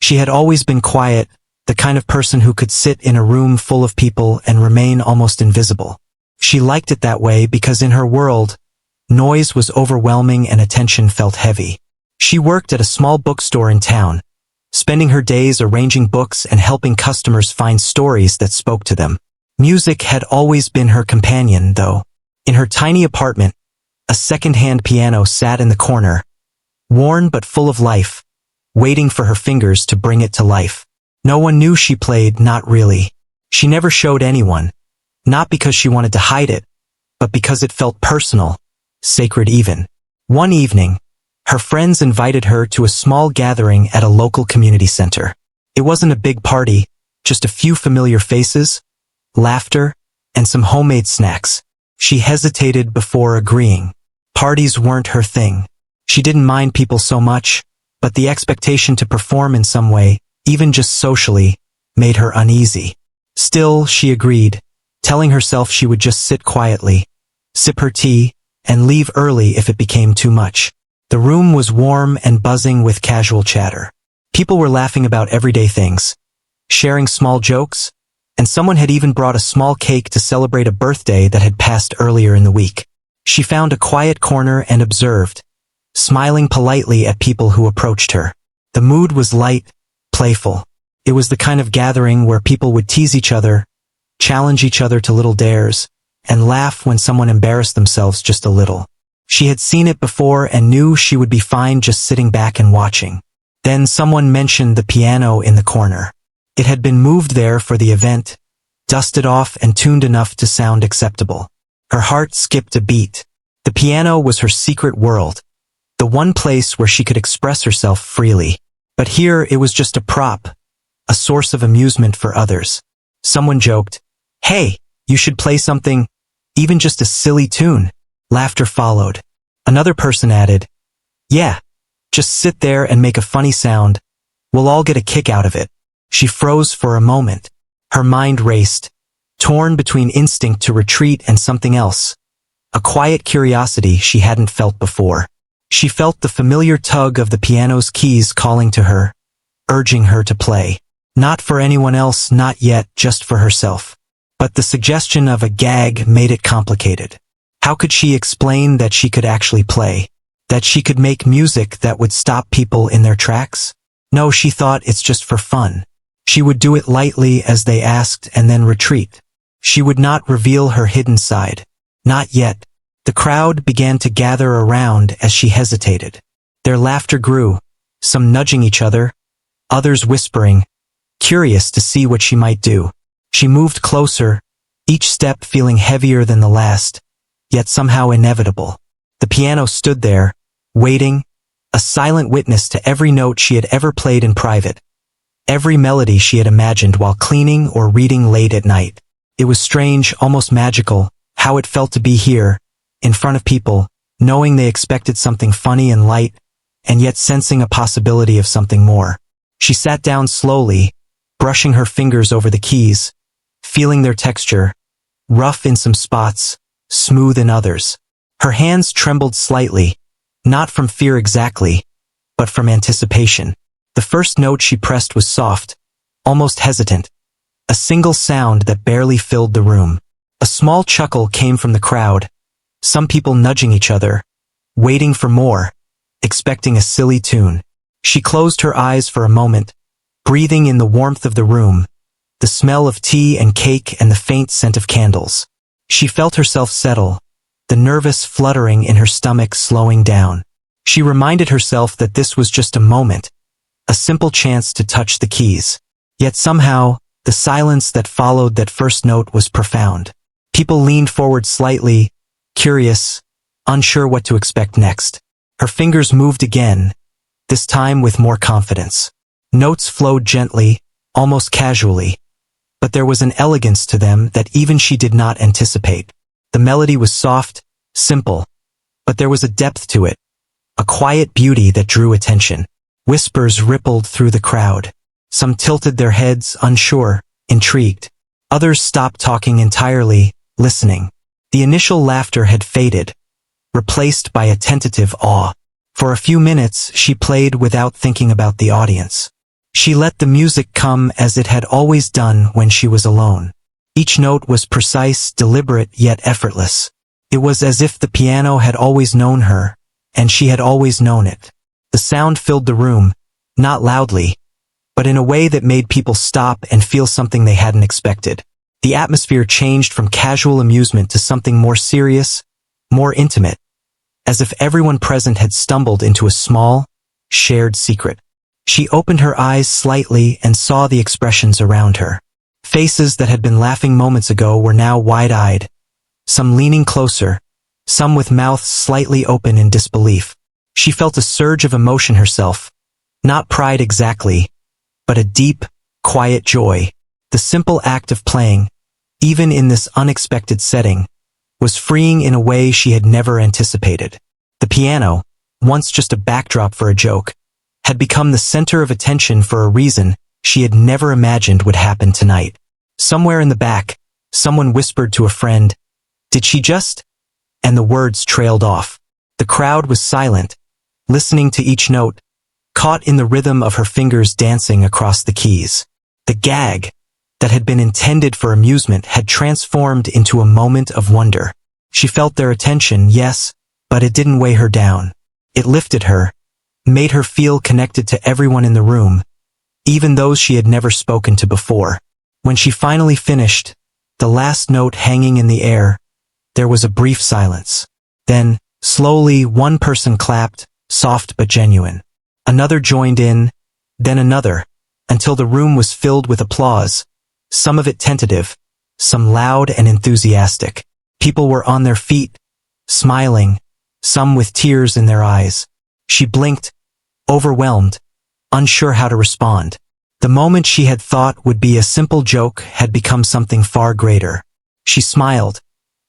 She had always been quiet, the kind of person who could sit in a room full of people and remain almost invisible. She liked it that way because in her world, noise was overwhelming and attention felt heavy. She worked at a small bookstore in town, spending her days arranging books and helping customers find stories that spoke to them. Music had always been her companion, though. In her tiny apartment, a second-hand piano sat in the corner, worn but full of life, waiting for her fingers to bring it to life. No one knew she played, not really. She never showed anyone, not because she wanted to hide it, but because it felt personal, sacred even. One evening, her friends invited her to a small gathering at a local community center. It wasn't a big party, just a few familiar faces, laughter, and some homemade snacks. She hesitated before agreeing. Parties weren't her thing. She didn't mind people so much, but the expectation to perform in some way, even just socially, made her uneasy. Still, she agreed, telling herself she would just sit quietly, sip her tea, and leave early if it became too much. The room was warm and buzzing with casual chatter. People were laughing about everyday things, sharing small jokes, and someone had even brought a small cake to celebrate a birthday that had passed earlier in the week. She found a quiet corner and observed, smiling politely at people who approached her. The mood was light, playful. It was the kind of gathering where people would tease each other, challenge each other to little dares, and laugh when someone embarrassed themselves just a little. She had seen it before and knew she would be fine just sitting back and watching. Then someone mentioned the piano in the corner. It had been moved there for the event, dusted off and tuned enough to sound acceptable. Her heart skipped a beat. The piano was her secret world, the one place where she could express herself freely. But here it was just a prop, a source of amusement for others. Someone joked, "Hey, you should play something, even just a silly tune." Laughter followed. Another person added, "Yeah, just sit there and make a funny sound. We'll all get a kick out of it." She froze for a moment. Her mind raced, torn between instinct to retreat and something else. A quiet curiosity she hadn't felt before. She felt the familiar tug of the piano's keys calling to her, urging her to play. Not for anyone else, not yet, just for herself. But the suggestion of a gag made it complicated. How could she explain that she could actually play? That she could make music that would stop people in their tracks? No, she thought, it's just for fun. She would do it lightly as they asked and then retreat. She would not reveal her hidden side. Not yet. The crowd began to gather around as she hesitated. Their laughter grew, some nudging each other, others whispering, curious to see what she might do. She moved closer, each step feeling heavier than the last, yet somehow inevitable. The piano stood there, waiting, a silent witness to every note she had ever played in private, every melody she had imagined while cleaning or reading late at night. It was strange, almost magical, how it felt to be here, in front of people, knowing they expected something funny and light, and yet sensing a possibility of something more. She sat down slowly, brushing her fingers over the keys, feeling their texture, rough in some spots, smooth in others. Her hands trembled slightly, not from fear exactly, but from anticipation. The first note she pressed was soft, almost hesitant, a single sound that barely filled the room. A small chuckle came from the crowd, some people nudging each other, waiting for more, expecting a silly tune. She closed her eyes for a moment, breathing in the warmth of the room, the smell of tea and cake and the faint scent of candles. She felt herself settle, the nervous fluttering in her stomach slowing down. She reminded herself that this was just a moment, a simple chance to touch the keys. Yet somehow, the silence that followed that first note was profound. People leaned forward slightly, curious, unsure what to expect next. Her fingers moved again, this time with more confidence. Notes flowed gently, almost casually, but there was an elegance to them that even she did not anticipate. The melody was soft, simple, but there was a depth to it, a quiet beauty that drew attention. Whispers rippled through the crowd. Some tilted their heads, unsure, intrigued. Others stopped talking entirely, listening. The initial laughter had faded, replaced by a tentative awe. For a few minutes, she played without thinking about the audience. She let the music come as it had always done when she was alone. Each note was precise, deliberate, yet effortless. It was as if the piano had always known her, and she had always known it. The sound filled the room, not loudly, but in a way that made people stop and feel something they hadn't expected. The atmosphere changed from casual amusement to something more serious, more intimate, as if everyone present had stumbled into a small, shared secret. She opened her eyes slightly and saw the expressions around her. Faces that had been laughing moments ago were now wide-eyed, some leaning closer, some with mouths slightly open in disbelief. She felt a surge of emotion herself, not pride exactly, but a deep, quiet joy. The simple act of playing, even in this unexpected setting, was freeing in a way she had never anticipated. The piano, once just a backdrop for a joke, had become the center of attention for a reason she had never imagined would happen tonight. Somewhere in the back, someone whispered to a friend, "Did she just?" And the words trailed off. The crowd was silent, listening to each note, caught in the rhythm of her fingers dancing across the keys. The gag, that had been intended for amusement, had transformed into a moment of wonder. She felt their attention, yes, but it didn't weigh her down. It lifted her, made her feel connected to everyone in the room, even those she had never spoken to before. When she finally finished, the last note hanging in the air, there was a brief silence. Then, slowly, one person clapped, soft but genuine. Another joined in, then another, until the room was filled with applause, some of it tentative, some loud and enthusiastic. People were on their feet, smiling, some with tears in their eyes. She blinked, overwhelmed, unsure how to respond. The moment she had thought would be a simple joke had become something far greater. She smiled,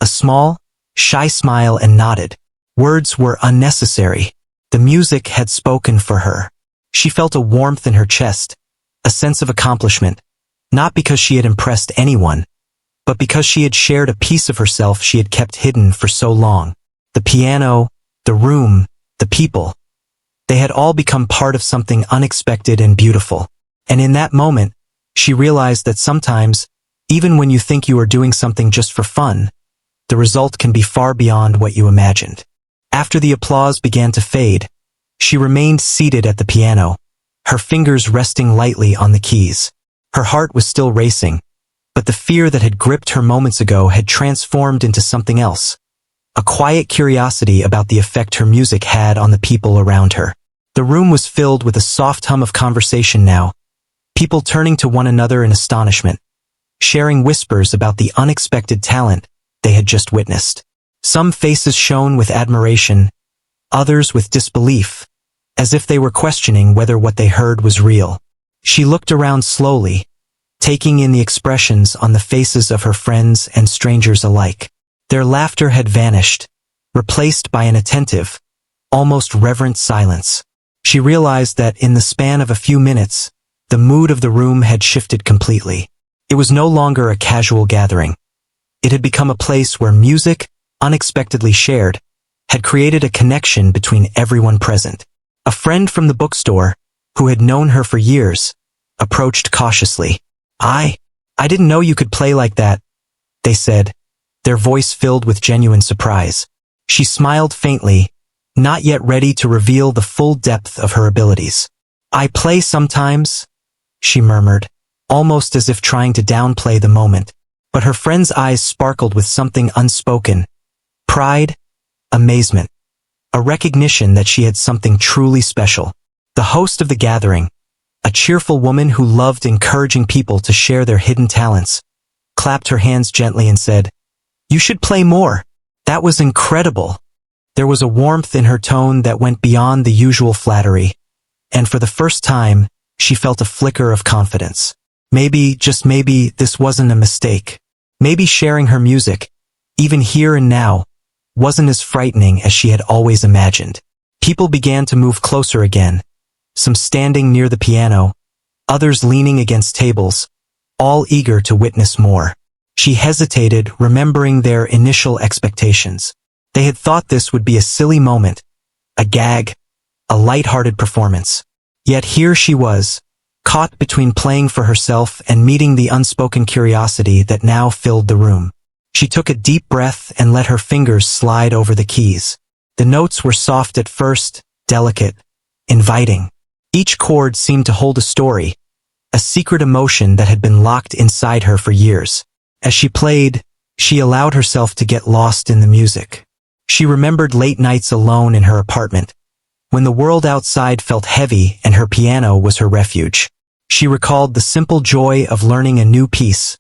a small, shy smile, and nodded. Words were unnecessary. The music had spoken for her. She felt a warmth in her chest, a sense of accomplishment, not because she had impressed anyone, but because she had shared a piece of herself she had kept hidden for so long. The piano, the room, the people, they had all become part of something unexpected and beautiful. And in that moment, she realized that sometimes, even when you think you are doing something just for fun, the result can be far beyond what you imagined. After the applause began to fade, she remained seated at the piano, her fingers resting lightly on the keys. Her heart was still racing, but the fear that had gripped her moments ago had transformed into something else, a quiet curiosity about the effect her music had on the people around her. The room was filled with a soft hum of conversation now, people turning to one another in astonishment, sharing whispers about the unexpected talent they had just witnessed. Some faces shone with admiration, others with disbelief, as if they were questioning whether what they heard was real. She looked around slowly, taking in the expressions on the faces of her friends and strangers alike. Their laughter had vanished, replaced by an attentive, almost reverent silence. She realized that in the span of a few minutes, the mood of the room had shifted completely. It was no longer a casual gathering. It had become a place where music, unexpectedly shared, had created a connection between everyone present. A friend from the bookstore, who had known her for years, approached cautiously. I didn't know you could play like that," they said, their voice filled with genuine surprise. She smiled faintly, not yet ready to reveal the full depth of her abilities. "I play sometimes," she murmured, almost as if trying to downplay the moment. But her friend's eyes sparkled with something unspoken, pride, amazement, a recognition that she had something truly special. The host of the gathering, a cheerful woman who loved encouraging people to share their hidden talents, clapped her hands gently and said, "You should play more. That was incredible." There was a warmth in her tone that went beyond the usual flattery, and for the first time, she felt a flicker of confidence. Maybe, just maybe, this wasn't a mistake. Maybe sharing her music, even here and now, wasn't as frightening as she had always imagined. People began to move closer again, some standing near the piano, others leaning against tables, all eager to witness more. She hesitated, remembering their initial expectations. They had thought this would be a silly moment, a gag, a light-hearted performance. Yet here she was, caught between playing for herself and meeting the unspoken curiosity that now filled the room. She took a deep breath and let her fingers slide over the keys. The notes were soft at first, delicate, inviting. Each chord seemed to hold a story, a secret emotion that had been locked inside her for years. As she played, she allowed herself to get lost in the music. She remembered late nights alone in her apartment, when the world outside felt heavy and her piano was her refuge. She recalled the simple joy of learning a new piece,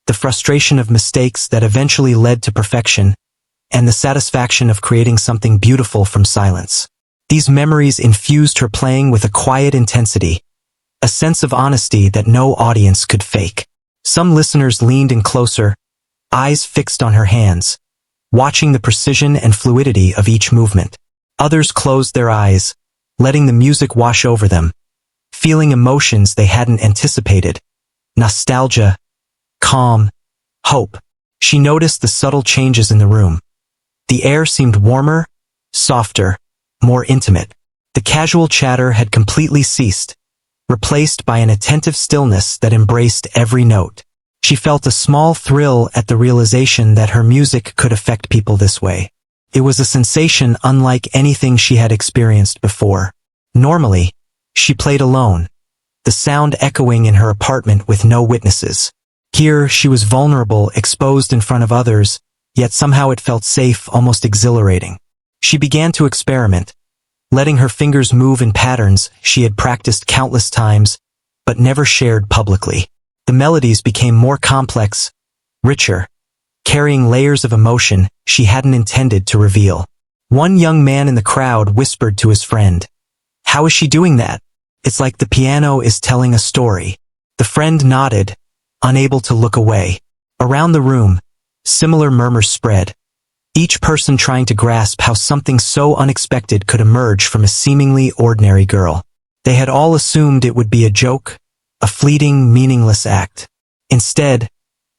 the frustration of mistakes that eventually led to perfection, and the satisfaction of creating something beautiful from silence. These memories infused her playing with a quiet intensity, a sense of honesty that no audience could fake. Some listeners leaned in closer, eyes fixed on her hands, watching the precision and fluidity of each movement. Others closed their eyes, letting the music wash over them, feeling emotions they hadn't anticipated. Nostalgia, calm, hope. She noticed the subtle changes in the room. The air seemed warmer, softer, more intimate. The casual chatter had completely ceased, replaced by an attentive stillness that embraced every note. She felt a small thrill at the realization that her music could affect people this way. It was a sensation unlike anything she had experienced before. Normally, she played alone, the sound echoing in her apartment with no witnesses. Here, she was vulnerable, exposed in front of others, yet somehow it felt safe, almost exhilarating. She began to experiment, letting her fingers move in patterns she had practiced countless times, but never shared publicly. The melodies became more complex, richer, carrying layers of emotion she hadn't intended to reveal. One young man in the crowd whispered to his friend, "How is she doing that? It's like the piano is telling a story." The friend nodded, unable to look away. Around the room, similar murmurs spread, each person trying to grasp how something so unexpected could emerge from a seemingly ordinary girl. They had all assumed it would be a joke, a fleeting, meaningless act. Instead,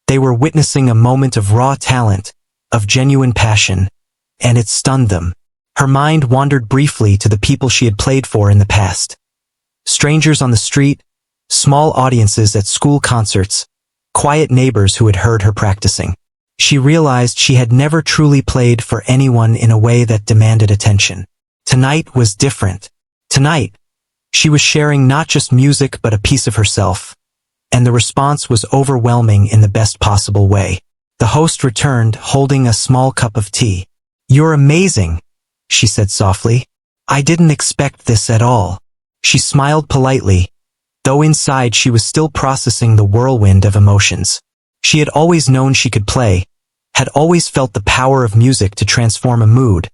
they were witnessing a moment of raw talent, of genuine passion, and it stunned them. Her mind wandered briefly to the people she had played for in the past. Strangers on the street, small audiences at school concerts, quiet neighbors who had heard her practicing. She realized she had never truly played for anyone in a way that demanded attention. Tonight was different. Tonight, she was sharing not just music but a piece of herself, and the response was overwhelming in the best possible way. The host returned, holding a small cup of tea. "You're amazing," she said softly. "I didn't expect this at all." She smiled politely, though inside she was still processing the whirlwind of emotions. She had always known she could play, had always felt the power of music to transform a mood,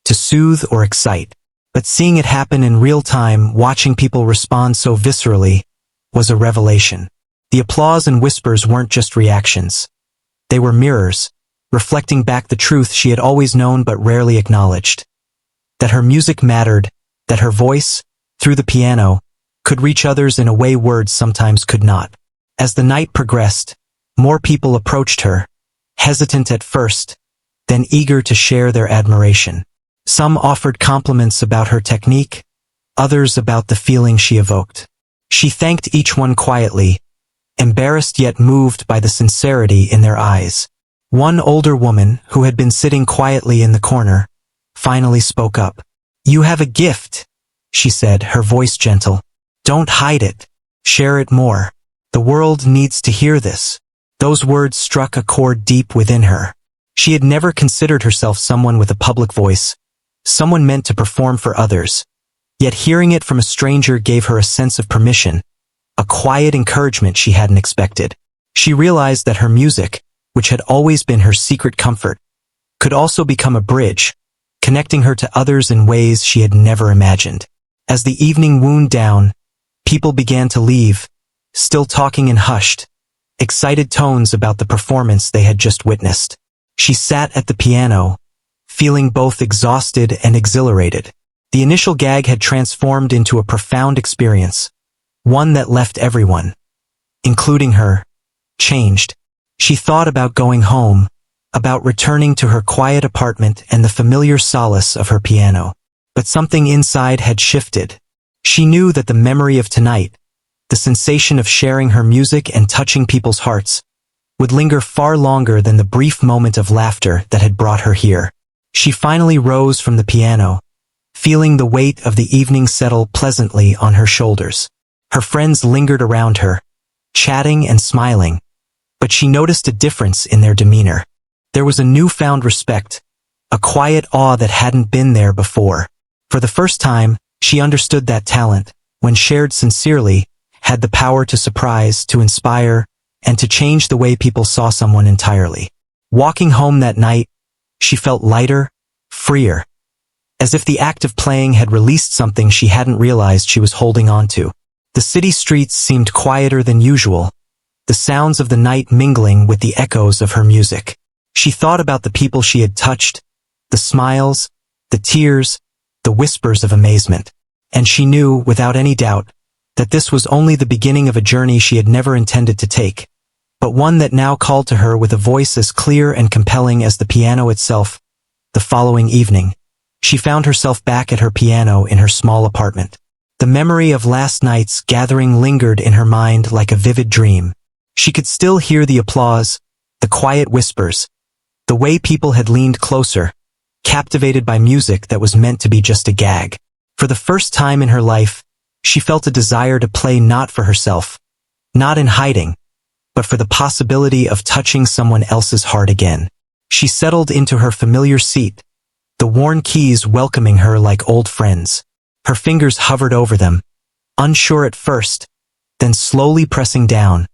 to soothe or excite. But seeing it happen in real time, watching people respond so viscerally, was a revelation. The applause and whispers weren't just reactions. They were mirrors, reflecting back the truth she had always known but rarely acknowledged. That her music mattered, that her voice, through the piano, could reach others in a way words sometimes could not. As the night progressed, more people approached her, hesitant at first, then eager to share their admiration. Some offered compliments about her technique, others about the feeling she evoked. She thanked each one quietly, embarrassed yet moved by the sincerity in their eyes. One older woman, who had been sitting quietly in the corner, finally spoke up. "You have a gift," she said, her voice gentle. "Don't hide it. Share it more. The world needs to hear this." Those words struck a chord deep within her. She had never considered herself someone with a public voice, someone meant to perform for others. Yet hearing it from a stranger gave her a sense of permission, a quiet encouragement she hadn't expected. She realized that her music, which had always been her secret comfort, could also become a bridge, connecting her to others in ways she had never imagined. As the evening wound down, people began to leave, still talking in hushed, excited tones about the performance they had just witnessed. She sat at the piano, feeling both exhausted and exhilarated. The initial gag had transformed into a profound experience, one that left everyone, including her, changed. She thought about going home, about returning to her quiet apartment and the familiar solace of her piano. But something inside had shifted. She knew that the memory of tonight, the sensation of sharing her music and touching people's hearts, would linger far longer than the brief moment of laughter that had brought her here. She finally rose from the piano, feeling the weight of the evening settle pleasantly on her shoulders. Her friends lingered around her, chatting and smiling, but she noticed a difference in their demeanor. There was a newfound respect, a quiet awe that hadn't been there before. For the first time, she understood that talent, when shared sincerely, had the power to surprise, to inspire, and to change the way people saw someone entirely. Walking home that night, she felt lighter, freer, as if the act of playing had released something she hadn't realized she was holding on to. The city streets seemed quieter than usual, the sounds of the night mingling with the echoes of her music. She thought about the people she had touched, the smiles, the tears, the whispers of amazement. And she knew, without any doubt, that this was only the beginning of a journey she had never intended to take, but one that now called to her with a voice as clear and compelling as the piano itself. The following evening, she found herself back at her piano in her small apartment. The memory of last night's gathering lingered in her mind like a vivid dream. She could still hear the applause, the quiet whispers, the way people had leaned closer, captivated by music that was meant to be just a gag. For the first time in her life, she felt a desire to play not for herself, not in hiding, but for the possibility of touching someone else's heart again. She settled into her familiar seat, the worn keys welcoming her like old friends. Her fingers hovered over them, unsure at first, then slowly pressing down,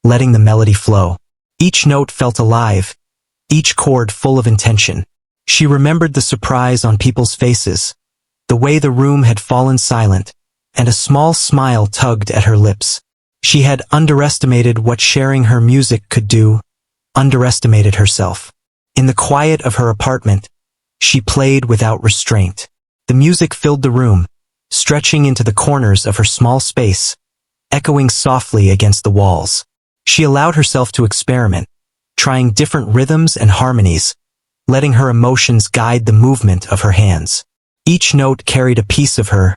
letting the melody flow. Each note felt alive, each chord full of intention. She remembered the surprise on people's faces, the way the room had fallen silent, and a small smile tugged at her lips. She had underestimated what sharing her music could do, underestimated herself. In the quiet of her apartment, she played without restraint. The music filled the room, stretching into the corners of her small space, echoing softly against the walls. She allowed herself to experiment, trying different rhythms and harmonies, letting her emotions guide the movement of her hands. Each note carried a piece of her,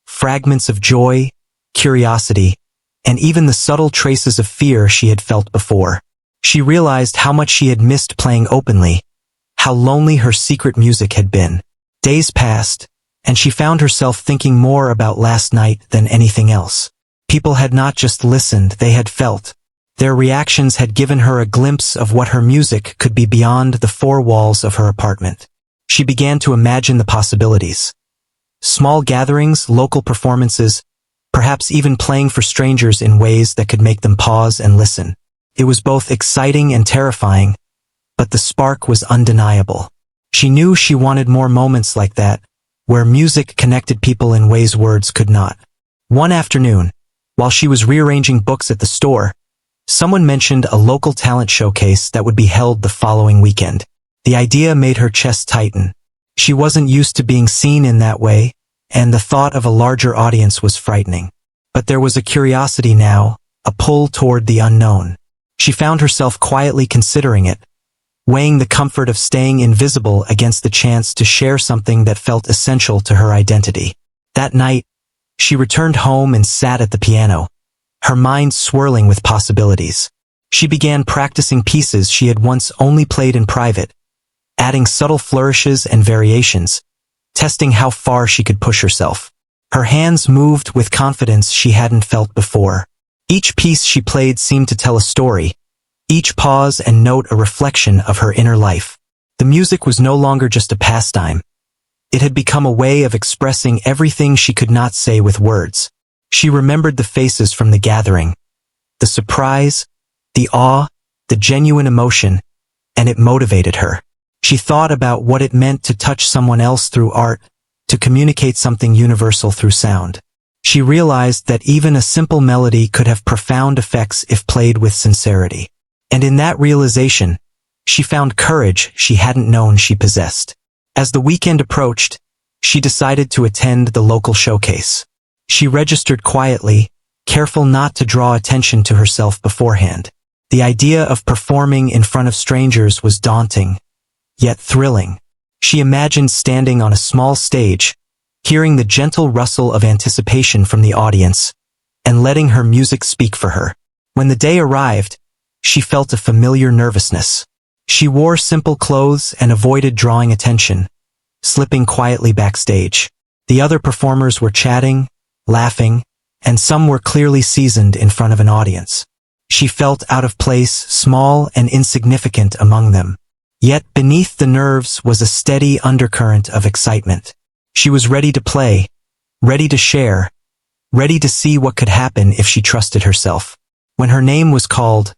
fragments of joy, curiosity, and even the subtle traces of fear she had felt before. She realized how much she had missed playing openly, how lonely her secret music had been. Days passed, and she found herself thinking more about last night than anything else. People had not just listened, they had felt. Their reactions had given her a glimpse of what her music could be beyond the four walls of her apartment. She began to imagine the possibilities. Small gatherings, local performances, perhaps even playing for strangers in ways that could make them pause and listen. It was both exciting and terrifying, but the spark was undeniable. She knew she wanted more moments like that, where music connected people in ways words could not. One afternoon, while she was rearranging books at the store, someone mentioned a local talent showcase that would be held the following weekend. The idea made her chest tighten. She wasn't used to being seen in that way, and the thought of a larger audience was frightening. But there was a curiosity now, a pull toward the unknown. She found herself quietly considering it, weighing the comfort of staying invisible against the chance to share something that felt essential to her identity. That night, she returned home and sat at the piano, her mind swirling with possibilities. She began practicing pieces she had once only played in private, adding subtle flourishes and variations, testing how far she could push herself. Her hands moved with confidence she hadn't felt before. Each piece she played seemed to tell a story, each pause and note a reflection of her inner life. The music was no longer just a pastime. It had become a way of expressing everything she could not say with words. She remembered the faces from the gathering, the surprise, the awe, the genuine emotion, and it motivated her. She thought about what it meant to touch someone else through art, to communicate something universal through sound. She realized that even a simple melody could have profound effects if played with sincerity. And in that realization, she found courage she hadn't known she possessed. As the weekend approached, she decided to attend the local showcase. She registered quietly, careful not to draw attention to herself beforehand. The idea of performing in front of strangers was daunting, yet thrilling. She imagined standing on a small stage, hearing the gentle rustle of anticipation from the audience, and letting her music speak for her. When the day arrived, she felt a familiar nervousness. She wore simple clothes and avoided drawing attention, slipping quietly backstage. The other performers were chatting, laughing, and some were clearly seasoned in front of an audience. She felt out of place, small and insignificant among them. Yet beneath the nerves was a steady undercurrent of excitement. She was ready to play, ready to share, ready to see what could happen if she trusted herself. When her name was called,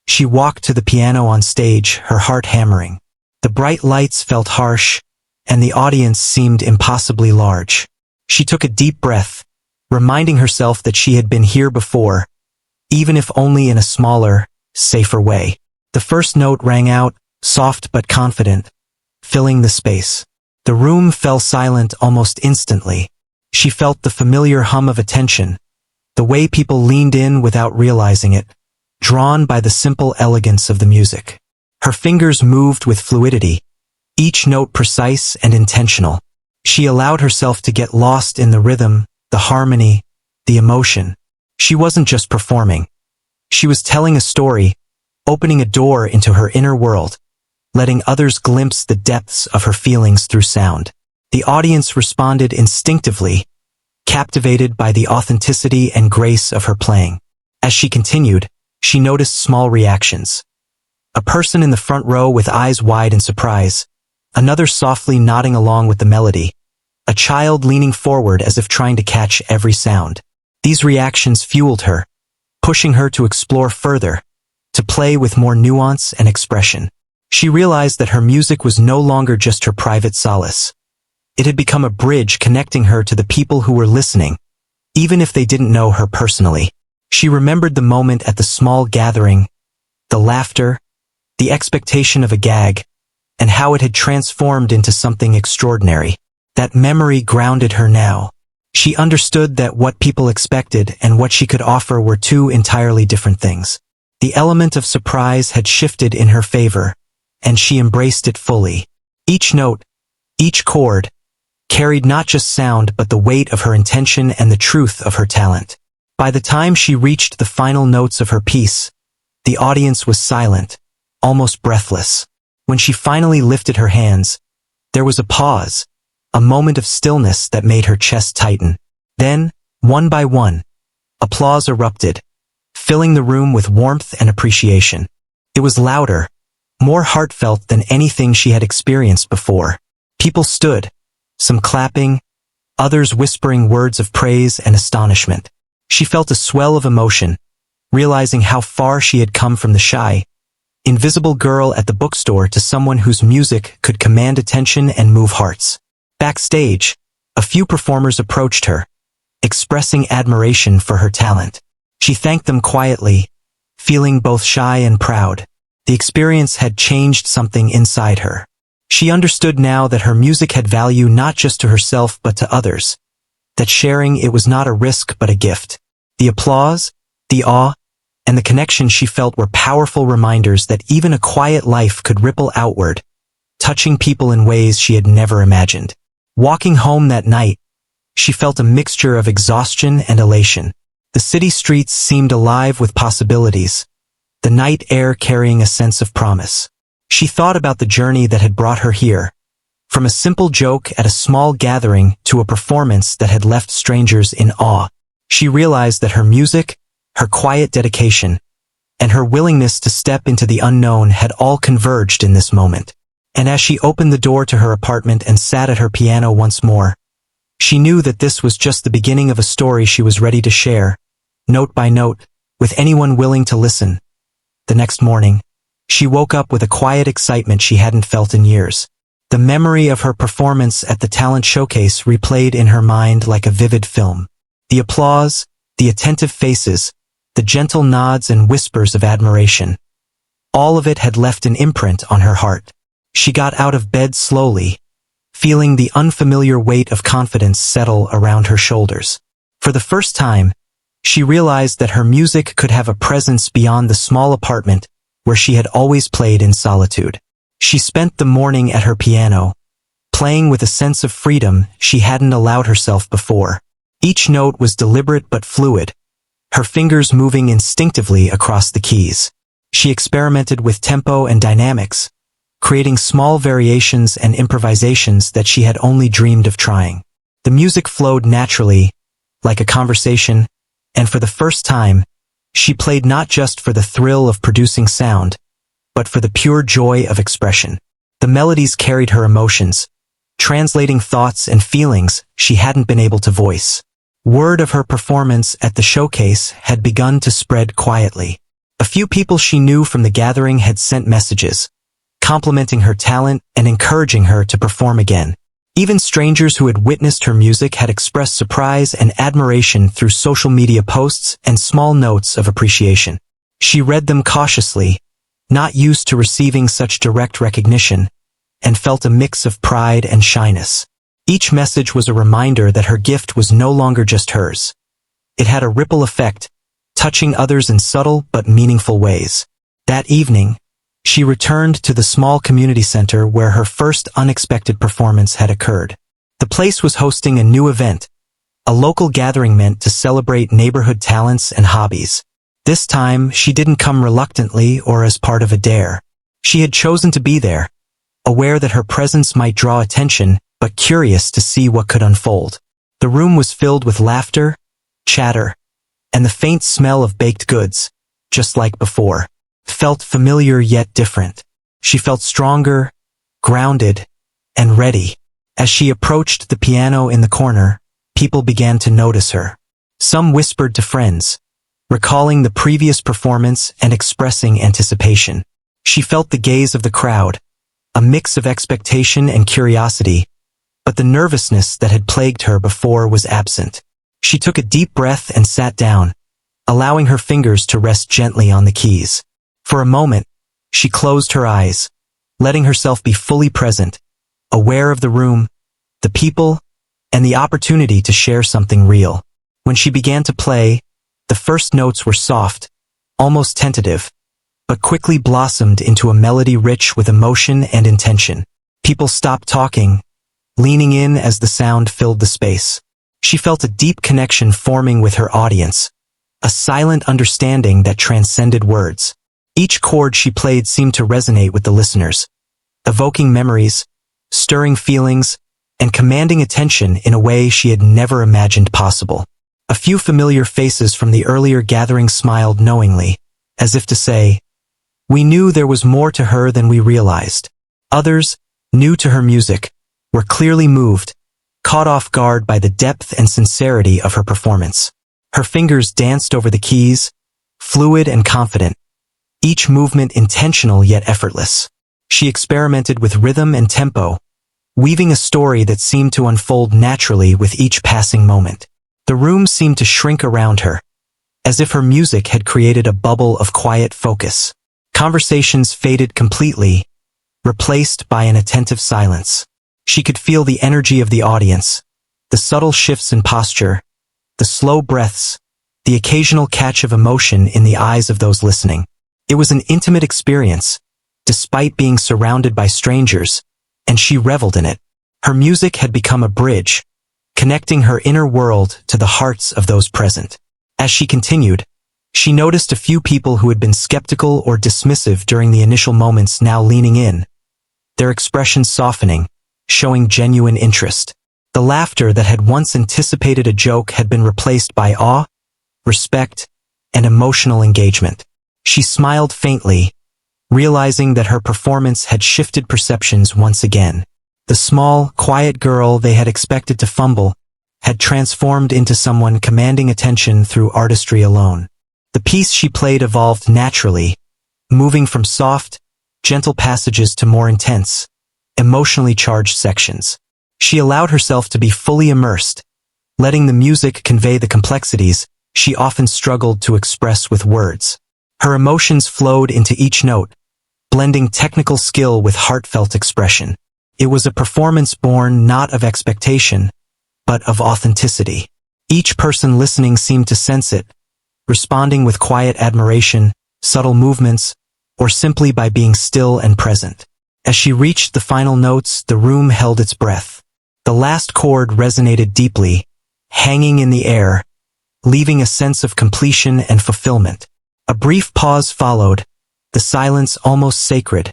she walked to the piano on stage, her heart hammering. The bright lights felt harsh, and the audience seemed impossibly large. She took a deep breath, reminding herself that she had been here before, even if only in a smaller, safer way. The first note rang out, soft but confident, filling the space. The room fell silent almost instantly. She felt the familiar hum of attention, the way people leaned in without realizing it, drawn by the simple elegance of the music. Her fingers moved with fluidity, each note precise and intentional. She allowed herself to get lost in the rhythm, the harmony, the emotion. She wasn't just performing. She was telling a story, opening a door into her inner world, letting others glimpse the depths of her feelings through sound. The audience responded instinctively, captivated by the authenticity and grace of her playing. As she continued, she noticed small reactions. A person in the front row with eyes wide in surprise, another softly nodding along with the melody, a child leaning forward as if trying to catch every sound. These reactions fueled her, pushing her to explore further, to play with more nuance and expression. She realized that her music was no longer just her private solace. It had become a bridge connecting her to the people who were listening, even if they didn't know her personally. She remembered the moment at the small gathering, the laughter, the expectation of a gag, and how it had transformed into something extraordinary. That memory grounded her now. She understood that what people expected and what she could offer were two entirely different things. The element of surprise had shifted in her favor, and she embraced it fully. Each note, each chord, carried not just sound but the weight of her intention and the truth of her talent. By the time she reached the final notes of her piece, the audience was silent, almost breathless. When she finally lifted her hands, there was a pause, a moment of stillness that made her chest tighten. Then, one by one, applause erupted, filling the room with warmth and appreciation. It was louder, more heartfelt than anything she had experienced before. People stood, some clapping, others whispering words of praise and astonishment. She felt a swell of emotion, realizing how far she had come from the shy, invisible girl at the bookstore to someone whose music could command attention and move hearts. Backstage, a few performers approached her, expressing admiration for her talent. She thanked them quietly, feeling both shy and proud. The experience had changed something inside her. She understood now that her music had value not just to herself but to others, that sharing it was not a risk but a gift. The applause, the awe, and the connection she felt were powerful reminders that even a quiet life could ripple outward, touching people in ways she had never imagined. Walking home that night, she felt a mixture of exhaustion and elation. The city streets seemed alive with possibilities, the night air carrying a sense of promise. She thought about the journey that had brought her here, from a simple joke at a small gathering to a performance that had left strangers in awe. She realized that her music, her quiet dedication, and her willingness to step into the unknown had all converged in this moment. And as she opened the door to her apartment and sat at her piano once more, she knew that this was just the beginning of a story she was ready to share, note by note, with anyone willing to listen. The next morning, she woke up with a quiet excitement she hadn't felt in years. The memory of her performance at the talent showcase replayed in her mind like a vivid film. The applause, the attentive faces, the gentle nods and whispers of admiration. All of it had left an imprint on her heart. She got out of bed slowly, feeling the unfamiliar weight of confidence settle around her shoulders. For the first time, she realized that her music could have a presence beyond the small apartment where she had always played in solitude. She spent the morning at her piano, playing with a sense of freedom she hadn't allowed herself before. Each note was deliberate but fluid, her fingers moving instinctively across the keys. She experimented with tempo and dynamics, creating small variations and improvisations that she had only dreamed of trying. The music flowed naturally, like a conversation, and for the first time, she played not just for the thrill of producing sound, but for the pure joy of expression. The melodies carried her emotions, translating thoughts and feelings she hadn't been able to voice. Word of her performance at the showcase had begun to spread quietly. A few people she knew from the gathering had sent messages, complimenting her talent and encouraging her to perform again. Even strangers who had witnessed her music had expressed surprise and admiration through social media posts and small notes of appreciation. She read them cautiously, not used to receiving such direct recognition, and felt a mix of pride and shyness. Each message was a reminder that her gift was no longer just hers. It had a ripple effect, touching others in subtle but meaningful ways. That evening, she returned to the small community center where her first unexpected performance had occurred. The place was hosting a new event, a local gathering meant to celebrate neighborhood talents and hobbies. This time, she didn't come reluctantly or as part of a dare. She had chosen to be there, aware that her presence might draw attention, but curious to see what could unfold. The room was filled with laughter, chatter, and the faint smell of baked goods, just like before. Felt familiar yet different. She felt stronger, grounded, and ready. As she approached the piano in the corner, people began to notice her. Some whispered to friends, recalling the previous performance and expressing anticipation. She felt the gaze of the crowd, a mix of expectation and curiosity, but the nervousness that had plagued her before was absent. She took a deep breath and sat down, allowing her fingers to rest gently on the keys. For a moment, she closed her eyes, letting herself be fully present, aware of the room, the people, and the opportunity to share something real. When she began to play, the first notes were soft, almost tentative, but quickly blossomed into a melody rich with emotion and intention. People stopped talking, leaning in as the sound filled the space. She felt a deep connection forming with her audience, a silent understanding that transcended words. Each chord she played seemed to resonate with the listeners, evoking memories, stirring feelings, and commanding attention in a way she had never imagined possible. A few familiar faces from the earlier gathering smiled knowingly, as if to say, "We knew there was more to her than we realized." Others, new to her music, were clearly moved, caught off guard by the depth and sincerity of her performance. Her fingers danced over the keys, fluid and confident, each movement intentional yet effortless. She experimented with rhythm and tempo, weaving a story that seemed to unfold naturally with each passing moment. The room seemed to shrink around her, as if her music had created a bubble of quiet focus. Conversations faded completely, replaced by an attentive silence. She could feel the energy of the audience, the subtle shifts in posture, the slow breaths, the occasional catch of emotion in the eyes of those listening. It was an intimate experience, despite being surrounded by strangers, and she reveled in it. Her music had become a bridge, connecting her inner world to the hearts of those present. As she continued, she noticed a few people who had been skeptical or dismissive during the initial moments now leaning in, their expressions softening, showing genuine interest. The laughter that had once anticipated a joke had been replaced by awe, respect, and emotional engagement. She smiled faintly, realizing that her performance had shifted perceptions once again. The small, quiet girl they had expected to fumble had transformed into someone commanding attention through artistry alone. The piece she played evolved naturally, moving from soft, gentle passages to more intense, emotionally charged sections. She allowed herself to be fully immersed, letting the music convey the complexities she often struggled to express with words. Her emotions flowed into each note, blending technical skill with heartfelt expression. It was a performance born not of expectation, but of authenticity. Each person listening seemed to sense it, responding with quiet admiration, subtle movements, or simply by being still and present. As she reached the final notes, the room held its breath. The last chord resonated deeply, hanging in the air, leaving a sense of completion and fulfillment. A brief pause followed, the silence almost sacred,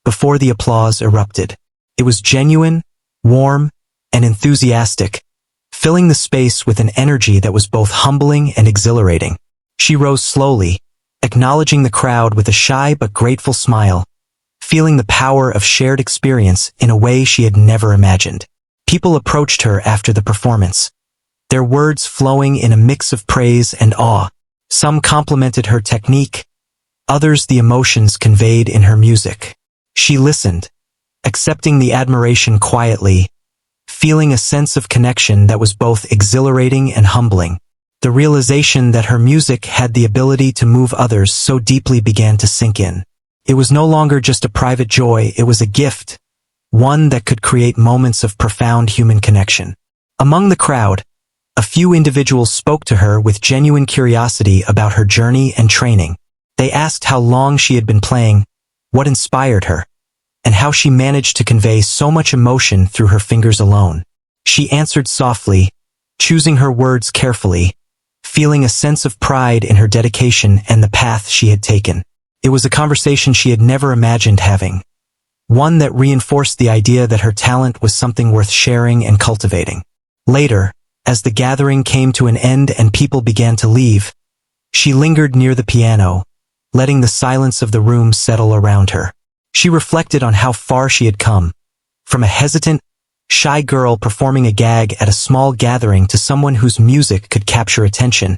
before the applause erupted. It was genuine, warm, and enthusiastic, filling the space with an energy that was both humbling and exhilarating. She rose slowly, acknowledging the crowd with a shy but grateful smile, feeling the power of shared experience in a way she had never imagined. People approached her after the performance, their words flowing in a mix of praise and awe. Some complimented her technique, others the emotions conveyed in her music. She listened, accepting the admiration quietly, feeling a sense of connection that was both exhilarating and humbling. The realization that her music had the ability to move others so deeply began to sink in. It was no longer just a private joy, it was a gift, one that could create moments of profound human connection. Among the crowd, a few individuals spoke to her with genuine curiosity about her journey and training. They asked how long she had been playing, what inspired her, and how she managed to convey so much emotion through her fingers alone. She answered softly, choosing her words carefully, feeling a sense of pride in her dedication and the path she had taken. It was a conversation she had never imagined having, one that reinforced the idea that her talent was something worth sharing and cultivating. Later, as the gathering came to an end and people began to leave, she lingered near the piano, letting the silence of the room settle around her. She reflected on how far she had come, from a hesitant, shy girl performing a gag at a small gathering to someone whose music could capture attention,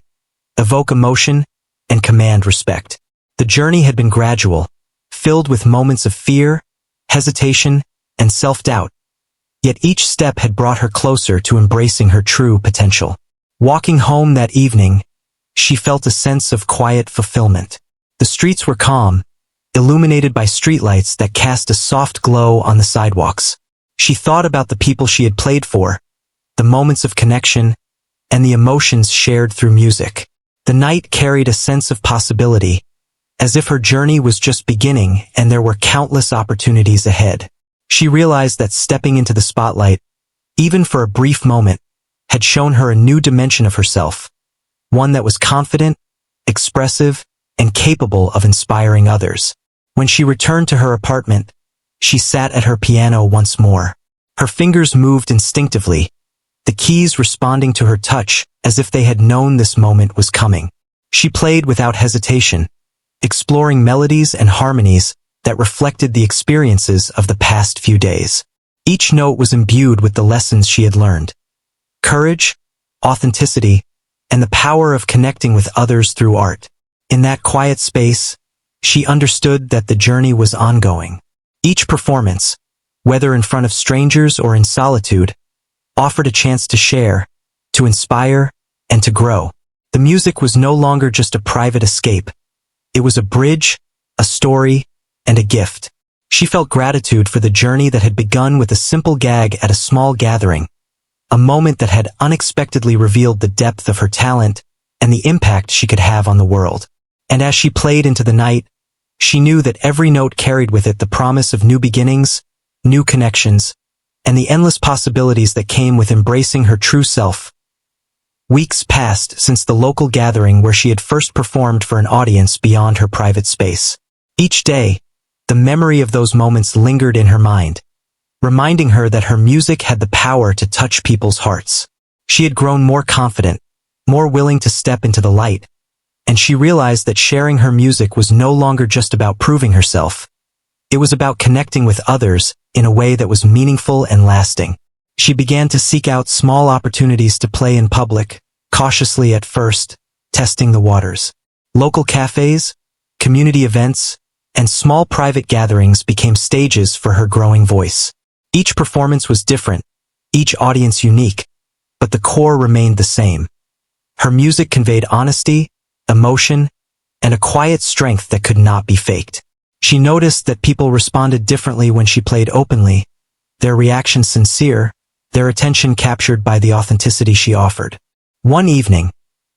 evoke emotion, and command respect. The journey had been gradual, filled with moments of fear, hesitation, and self-doubt. Yet each step had brought her closer to embracing her true potential. Walking home that evening, she felt a sense of quiet fulfillment. The streets were calm, illuminated by streetlights that cast a soft glow on the sidewalks. She thought about the people she had played for, the moments of connection, and the emotions shared through music. The night carried a sense of possibility, as if her journey was just beginning and there were countless opportunities ahead. She realized that stepping into the spotlight, even for a brief moment, had shown her a new dimension of herself, one that was confident, expressive, and capable of inspiring others. When she returned to her apartment, she sat at her piano once more. Her fingers moved instinctively, the keys responding to her touch as if they had known this moment was coming. She played without hesitation, exploring melodies and harmonies that reflected the experiences of the past few days. Each note was imbued with the lessons she had learned: courage, authenticity, and the power of connecting with others through art. In that quiet space, she understood that the journey was ongoing. Each performance, whether in front of strangers or in solitude, offered a chance to share, to inspire, and to grow. The music was no longer just a private escape. It was a bridge, a story, and a gift. She felt gratitude for the journey that had begun with a simple gag at a small gathering, a moment that had unexpectedly revealed the depth of her talent and the impact she could have on the world. And as she played into the night, she knew that every note carried with it the promise of new beginnings, new connections, and the endless possibilities that came with embracing her true self. Weeks passed since the local gathering where she had first performed for an audience beyond her private space. Each day, the memory of those moments lingered in her mind, reminding her that her music had the power to touch people's hearts. She had grown more confident, more willing to step into the light, and she realized that sharing her music was no longer just about proving herself. It was about connecting with others in a way that was meaningful and lasting. She began to seek out small opportunities to play in public, cautiously at first, testing the waters. Local cafes, community events, and small private gatherings became stages for her growing voice. Each performance was different, each audience unique, but the core remained the same. Her music conveyed honesty, emotion, and a quiet strength that could not be faked. She noticed that people responded differently when she played openly, their reactions sincere, their attention captured by the authenticity she offered. One evening,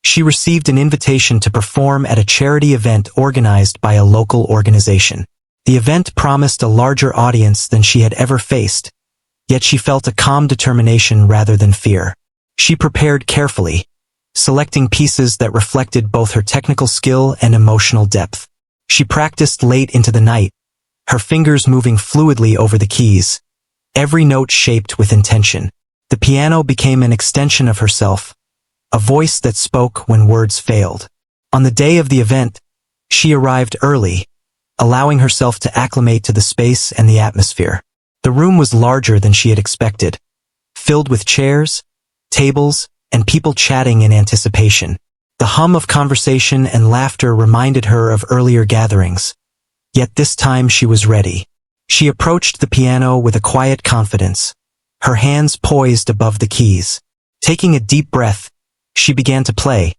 she received an invitation to perform at a charity event organized by a local organization. The event promised a larger audience than she had ever faced, yet she felt a calm determination rather than fear. She prepared carefully, selecting pieces that reflected both her technical skill and emotional depth. She practiced late into the night, her fingers moving fluidly over the keys, every note shaped with intention. The piano became an extension of herself, a voice that spoke when words failed. On the day of the event, she arrived early, allowing herself to acclimate to the space and the atmosphere. The room was larger than she had expected, filled with chairs, tables, and people chatting in anticipation. The hum of conversation and laughter reminded her of earlier gatherings, yet this time she was ready. She approached the piano with a quiet confidence, her hands poised above the keys. Taking a deep breath, she began to play,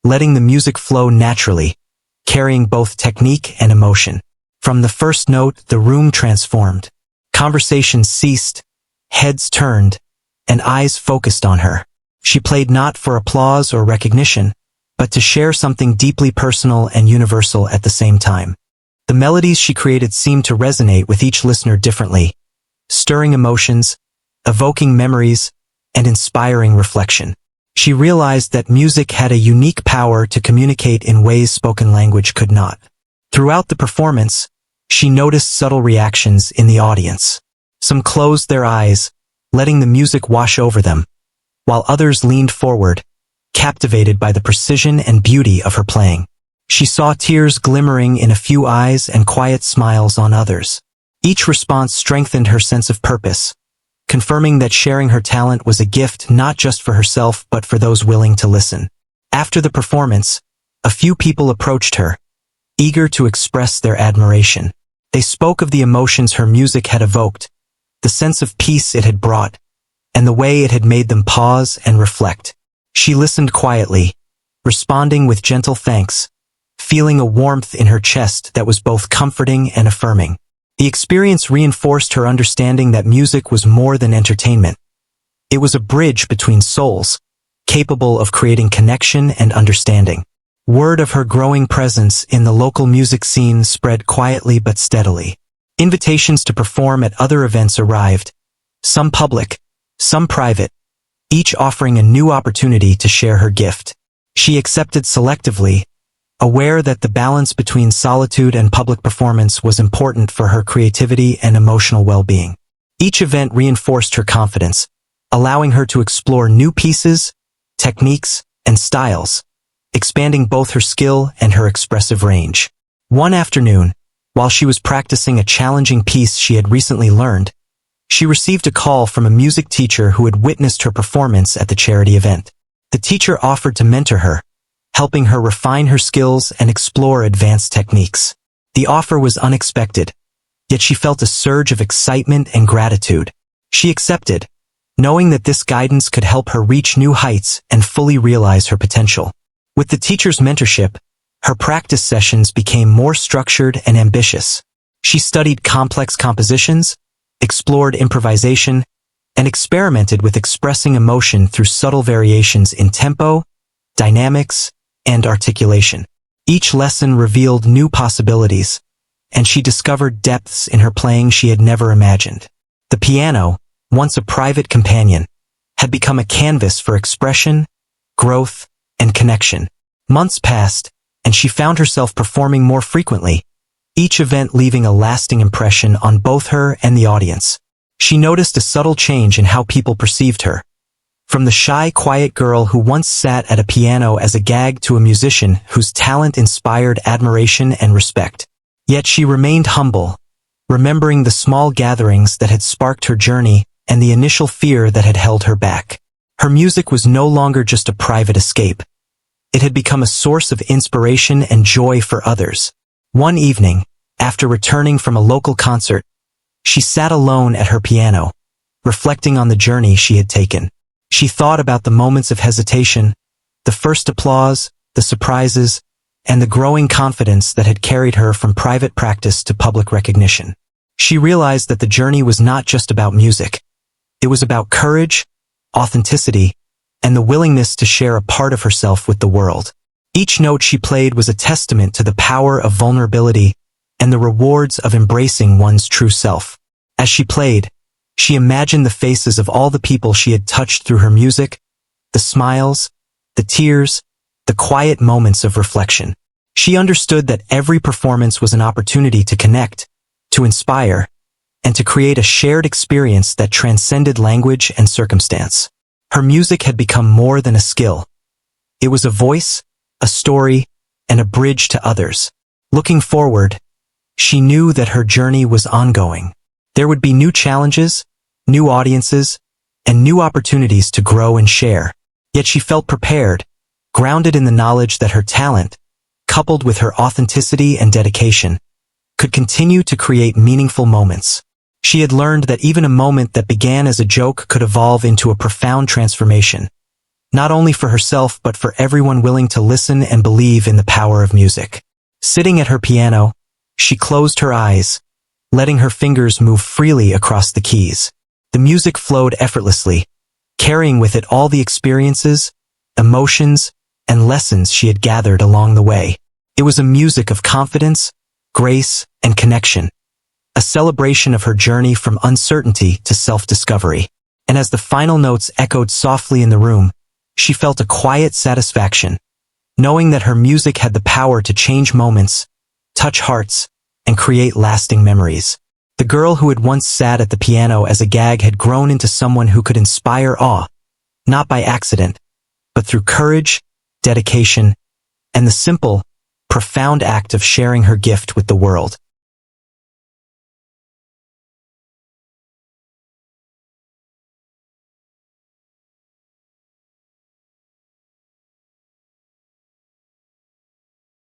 letting the music flow naturally, carrying both technique and emotion. From the first note, the room transformed. Conversations ceased, heads turned, and eyes focused on her. She played not for applause or recognition, but to share something deeply personal and universal at the same time. The melodies she created seemed to resonate with each listener differently, stirring emotions, evoking memories, and inspiring reflection. She realized that music had a unique power to communicate in ways spoken language could not. Throughout the performance, she noticed subtle reactions in the audience. Some closed their eyes, letting the music wash over them, while others leaned forward, captivated by the precision and beauty of her playing. She saw tears glimmering in a few eyes and quiet smiles on others. Each response strengthened her sense of purpose, confirming that sharing her talent was a gift not just for herself but for those willing to listen. After the performance, a few people approached her, eager to express their admiration. They spoke of the emotions her music had evoked, the sense of peace it had brought, and the way it had made them pause and reflect. She listened quietly, responding with gentle thanks, feeling a warmth in her chest that was both comforting and affirming. The experience reinforced her understanding that music was more than entertainment. It was a bridge between souls, capable of creating connection and understanding. Word of her growing presence in the local music scene spread quietly but steadily. Invitations to perform at other events arrived, some public, some private, each offering a new opportunity to share her gift. She accepted selectively, aware that the balance between solitude and public performance was important for her creativity and emotional well-being. Each event reinforced her confidence, allowing her to explore new pieces, techniques, and styles, expanding both her skill and her expressive range. One afternoon, while she was practicing a challenging piece she had recently learned, she received a call from a music teacher who had witnessed her performance at the charity event. The teacher offered to mentor her, helping her refine her skills and explore advanced techniques. The offer was unexpected, yet she felt a surge of excitement and gratitude. She accepted, knowing that this guidance could help her reach new heights and fully realize her potential. With the teacher's mentorship, her practice sessions became more structured and ambitious. She studied complex compositions, explored improvisation, and experimented with expressing emotion through subtle variations in tempo, dynamics, and articulation. Each lesson revealed new possibilities, and she discovered depths in her playing she had never imagined. The piano, once a private companion, had become a canvas for expression, growth, and connection. Months passed, and she found herself performing more frequently, each event leaving a lasting impression on both her and the audience. She noticed a subtle change in how people perceived her. From the shy, quiet girl who once sat at a piano as a gag to a musician whose talent inspired admiration and respect. Yet she remained humble, remembering the small gatherings that had sparked her journey and the initial fear that had held her back. Her music was no longer just a private escape. It had become a source of inspiration and joy for others. One evening, after returning from a local concert, she sat alone at her piano, reflecting on the journey she had taken. She thought about the moments of hesitation, the first applause, the surprises, and the growing confidence that had carried her from private practice to public recognition. She realized that the journey was not just about music. It was about courage, authenticity, and the willingness to share a part of herself with the world. Each note she played was a testament to the power of vulnerability and the rewards of embracing one's true self. As she played, she imagined the faces of all the people she had touched through her music, the smiles, the tears, the quiet moments of reflection. She understood that every performance was an opportunity to connect, to inspire, and to create a shared experience that transcended language and circumstance. Her music had become more than a skill. It was a voice, a story, and a bridge to others. Looking forward, she knew that her journey was ongoing. There would be new challenges, new audiences, and new opportunities to grow and share. Yet she felt prepared, grounded in the knowledge that her talent, coupled with her authenticity and dedication, could continue to create meaningful moments. She had learned that even a moment that began as a joke could evolve into a profound transformation, not only for herself but for everyone willing to listen and believe in the power of music. Sitting at her piano, she closed her eyes, letting her fingers move freely across the keys. The music flowed effortlessly, carrying with it all the experiences, emotions, and lessons she had gathered along the way. It was a music of confidence, grace, and connection, a celebration of her journey from uncertainty to self-discovery. And as the final notes echoed softly in the room, she felt a quiet satisfaction, knowing that her music had the power to change moments, touch hearts, and create lasting memories. The girl who had once sat at the piano as a gag had grown into someone who could inspire awe, not by accident, but through courage, dedication, and the simple, profound act of sharing her gift with the world.